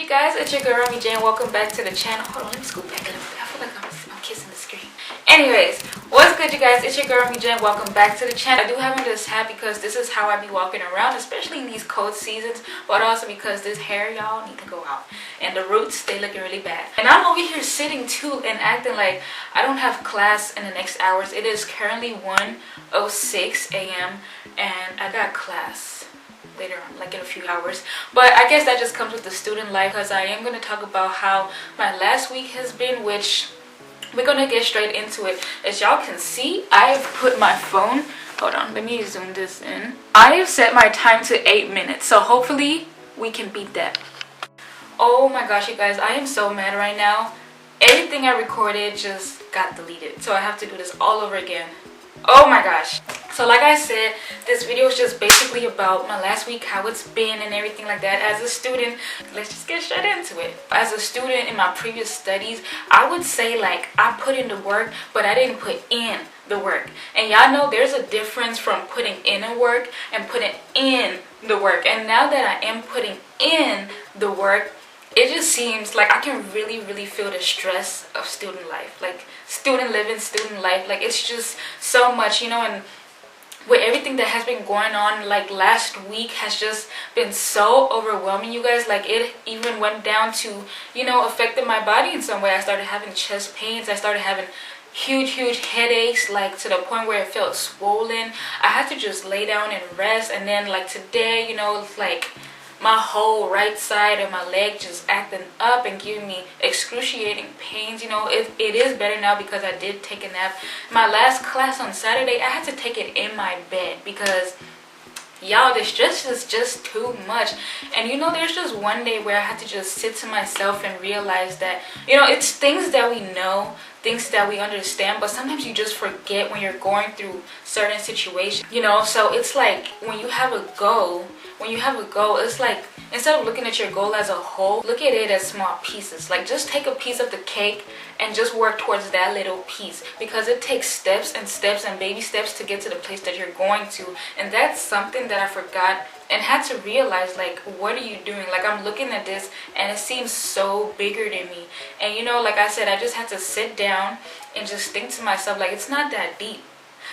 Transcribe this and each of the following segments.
you guys? It's your girl Rami Jane. Welcome back to the channel. Hold on, let me scoot back a little bit. I feel like I'm kissing the screen. Anyways, what's good, you guys? It's your girl Rami Jane. Welcome back to the channel. I do have on this hat because this is how I be walking around, especially in these cold seasons, but also because this hair, y'all, need to go out. And the roots, they looking really bad. And I'm over here sitting too and acting like I don't have class in the next hours. It is currently 1:06 a.m. and I got class later on, like in a few hours. But I guess that just comes with the student life, because I am going to talk about how my last week has been, which we're going to get straight into it. As y'all can see, I've put my phone, hold on, let me zoom this in. I have set my time to 8 minutes, so hopefully we can beat that. Oh my gosh, you guys, I am so mad right now. Everything I recorded just got deleted, so I have to do this all over again. Oh my gosh. So like I said, this video is just basically about my last week, how it's been and everything like that. As a student, let's just get straight into it. As a student in my previous studies, I would say like I put in the work, but I didn't put in the work. And y'all know there's a difference from putting in the work and putting in the work. And now that I am putting in the work, it just seems like I can really feel the stress of student life, like student living, student life. Like it's just so much, you know. And with everything that has been going on, like last week has just been so overwhelming, you guys. Like it even went down to, you know, affected my body in some way. I started having chest pains. I started having huge headaches, like to the point where it felt swollen. I had to just lay down and rest. And then like today, you know, it's like my whole right side of my leg just acting up and giving me excruciating pains. You know, it is better now because I did take a nap. My last class on Saturday, I had to take it in my bed because y'all, the stress is just too much. And you know, there's just one day where I had to just sit to myself and realize that, you know, it's things that we know, things that we understand, but sometimes you just forget when you're going through certain situations, you know. So it's like when you have a goal, it's like instead of looking at your goal as a whole, look at it as small pieces. Like just take a piece of the cake and just work towards that little piece, because it takes steps and baby steps to get to the place that you're going to. And that's something that I forgot and had to realize, like, what are you doing? Like, I'm looking at this and it seems so bigger than me. And you know, like I said, I just had to sit down and just think to myself, like, it's not that deep.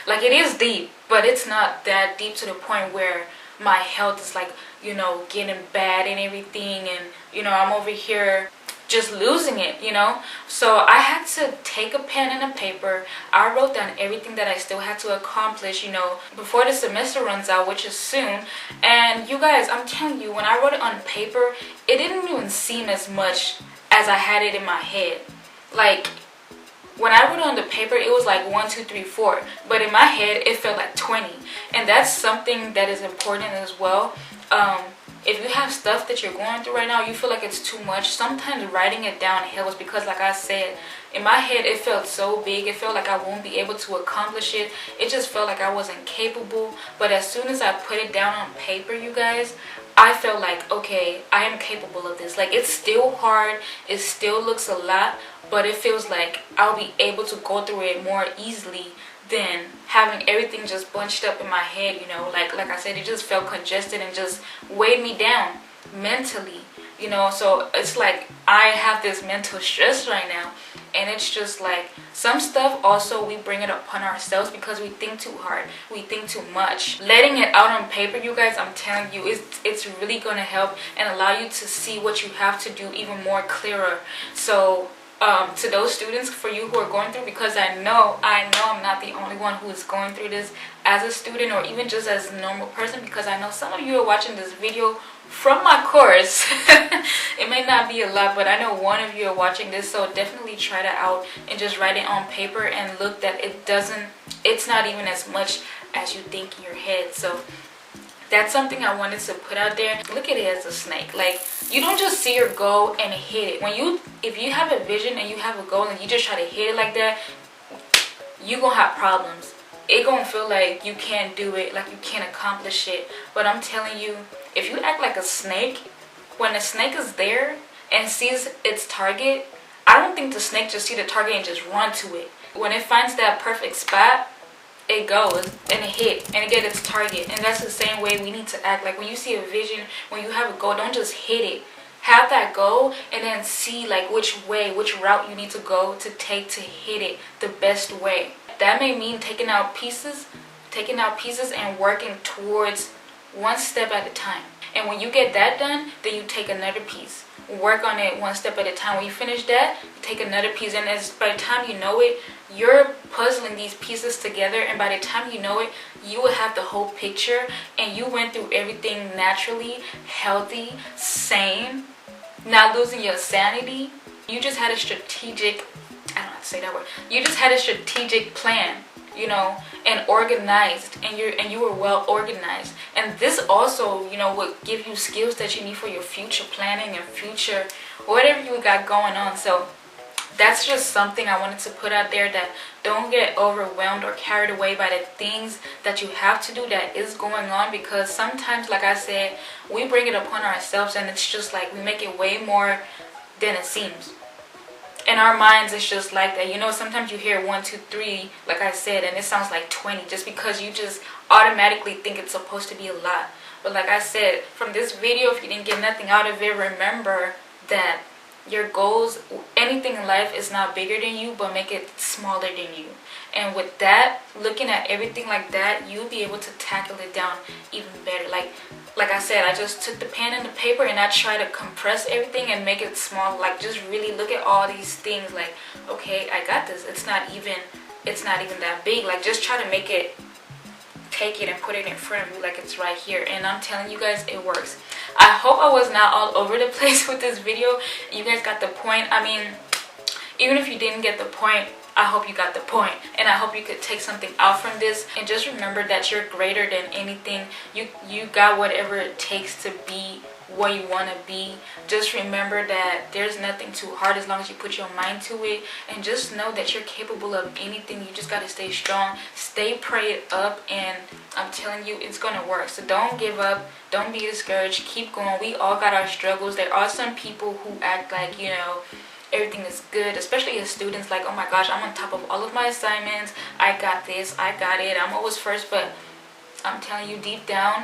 Like, it is deep, but it's not that deep to the point where my health is like, you know, getting bad and everything. And you know, I'm over here just losing it, you know. So I had to take a pen and a paper. I wrote down everything that I still had to accomplish, you know, before the semester runs out, which is soon. And you guys, I'm telling you, when I wrote it on paper, it didn't even seem as much as I had it in my head. Like when I wrote it on the paper, it was like 1, 2, 3, 4, but in my head it felt like 20. And that's something that is important as well. If you have stuff that you're going through right now, you feel like it's too much, sometimes writing it down helps, because like I said, in my head it felt so big. It felt like I won't be able to accomplish it. It just felt like I wasn't capable. But as soon as I put it down on paper, you guys, I felt like, okay, I am capable of this. Like, it's still hard, it still looks a lot, but it feels like I'll be able to go through it more easily than having everything just bunched up in my head, you know. Like I said, it just felt congested and just weighed me down mentally, you know. So it's like I have this mental stress right now, and it's just like some stuff also we bring it upon ourselves because we think too hard, we think too much. Letting it out on paper, you guys, I'm telling you, it's really gonna help and allow you to see what you have to do even more clearer. So to those students, for you who are going through, because I know I'm not the only one who is going through this as a student or even just as a normal person, because I know some of you are watching this video from my course. It may not be a lot, but I know one of you are watching this, so definitely try that out and just write it on paper and look that it's not even as much as you think in your head. So that's something I wanted to put out there. Look at it as a snake. Like, you don't just see your goal and hit it. If you have a vision and you have a goal and you just try to hit it like that, you're gonna have problems. It gonna feel like you can't do it, like you can't accomplish it. But I'm telling you, if you act like a snake, when a snake is there and sees its target, I don't think the snake just see the target and just run to it. When it finds that perfect spot, it goes and it hit and it get its target. And that's the same way we need to act. Like when you see a vision, when you have a goal, don't just hit it. have that goal and then see like which route you need to go to take to hit it the best way. That may mean taking out pieces and working towards one step at a time. And when you get that done, then you take another piece, work on it one step at a time. When you finish that, you take another piece, and by the time you know it, you're puzzling these pieces together, and by the time you know it, you will have the whole picture, and you went through everything naturally, healthy, sane, not losing your sanity. You just had a strategic, I don't know how to say that word, you just had a strategic plan, you know, and organized, and you were well organized. And this also, you know, would give you skills that you need for your future planning and future whatever you got going on. So that's just something I wanted to put out there, that don't get overwhelmed or carried away by the things that you have to do that is going on, because sometimes, like I said, we bring it upon ourselves, and it's just like we make it way more than it seems. In our minds, it's just like that. You know, sometimes you hear 1, 2, 3, like I said, and it sounds like 20 just because you just automatically think it's supposed to be a lot. But like I said, from this video, if you didn't get nothing out of it, remember that your goals, anything in life is not bigger than you, but make it smaller than you. And with that, looking at everything like that, you'll be able to tackle it down even better. Like I said, I just took the pen and the paper and I try to compress everything and make it small. Like, just really look at all these things like, okay, I got this. It's not even that big. Like, just try to make it, take it and put it in front of you like it's right here. And I'm telling you guys, it works. I hope I was not all over the place with this video. You guys got the point. I mean, even if you didn't get the point, I hope you got the point, and I hope you could take something out from this. And just remember that you're greater than anything. You got whatever it takes to be what you want to be. Just remember that there's nothing too hard as long as you put your mind to it, and just know that you're capable of anything. You just got to stay strong, stay prayed up, and I'm telling you, it's gonna work. So don't give up, don't be discouraged, keep going. We all got our struggles. There are some people who act like, you know, everything is good, especially as students, like, oh my gosh, I'm on top of all of my assignments, I got this, I got it, I'm always first. But I'm telling you, deep down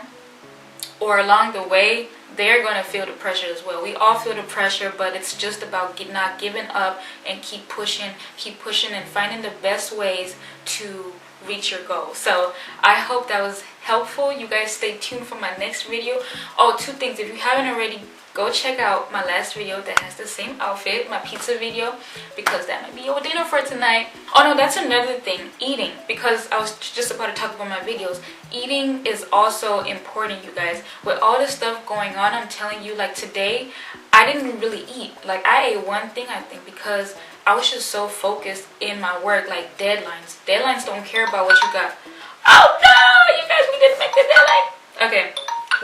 or along the way, they're going to feel the pressure as well. We all feel the pressure, but it's just about not giving up and keep pushing and finding the best ways to reach your goal. So I hope that was helpful. You guys stay tuned for my next video. Oh, 2 things. If you haven't already, go check out my last video that has the same outfit, my pizza video, because that might be your dinner for tonight. Oh no, that's another thing, eating, because I was just about to talk about my videos. Eating is also important, you guys. With all this stuff going on, I'm telling you, like today, I didn't really eat. Like, I ate one thing, I think, because I was just so focused in my work, like deadlines. Deadlines don't care about what you got. Oh no, you guys, we didn't make the deadline. Okay,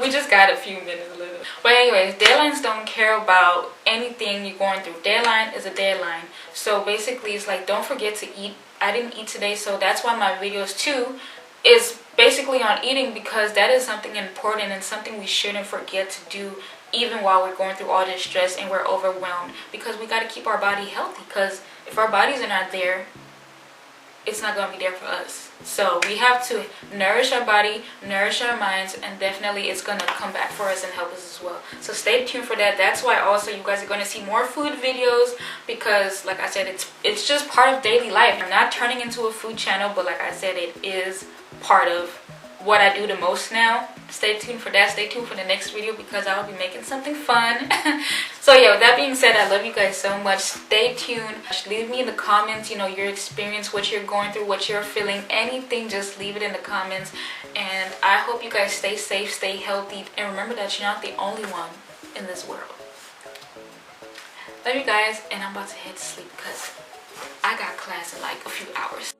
we just got a few minutes left. But anyways, deadlines don't care about anything you're going through. Deadline is a deadline. So basically, it's like, don't forget to eat. I didn't eat today, so that's why my videos too is basically on eating, because that is something important and something we shouldn't forget to do, even while we're going through all this stress and we're overwhelmed, because we got to keep our body healthy, because if our bodies are not there, it's not going to be there for us. So we have to nourish our body, nourish our minds, and definitely it's going to come back for us and help us as well. So stay tuned for that. That's why also you guys are going to see more food videos, because like I said, it's just part of daily life. I'm not turning into a food channel, but like I said, it is part of what I do the most now. Stay tuned for that. Stay tuned for the next video, because I'll be making something fun. So yeah, with that being said, I love you guys so much. Stay tuned. Leave me in the comments, you know, your experience, what you're going through, what you're feeling, anything, just leave it in the comments. And I hope you guys stay safe, stay healthy, and remember that you're not the only one in this world. Love you guys, and I'm about to head to sleep because I got class in like a few hours.